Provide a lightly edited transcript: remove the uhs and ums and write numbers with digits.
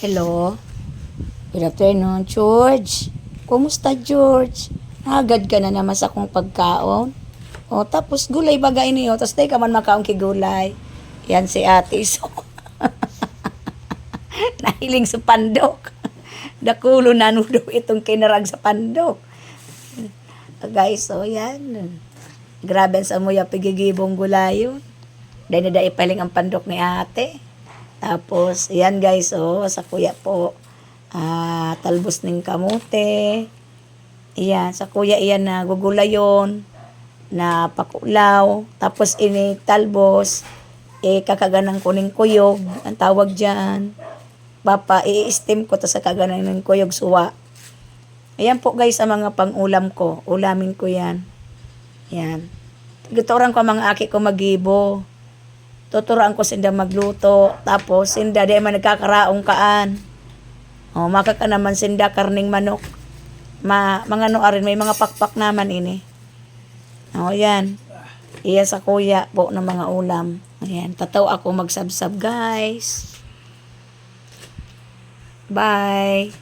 Hello. Good afternoon, George. Kumusta, George? Agad ka na naman sa kong pagkaon. O, tapos gulay bagay niyo. Tapos di ka man makaon gulay. Yan si ate. So, nahiling sa pandok. Dakulo na nudo itong kinarag sa pandok. Guys, so yan. Grabe sa muya pigigibong gulayon. Dahil na ipaling ang pandok ni ate. Tapos, yan guys, oh, sa kuya po. Talbos ng kamote. Iyan, sa kuya iyan na gugulayon. Na pakulaw. Tapos, ini talbos. Kakaganang kuning kuyog. Ang tawag dyan. I-steam ko to sa kaganan ng kuyog suwa. Ayan po guys, sa mga pang-ulam ko. Ulamin ko yan. Yan. Tuturan ko mga aki ko magibo. Tuturuan ko sinda magluto. Tapos, sinda di man nagkakaraong kaan. O, makaka naman sinda karning manok. Mga arin, may mga pakpak naman ini. O, yan. Iyan sa kuya po ng mga ulam. Ayan, tataw ako magsabsab guys. Bye.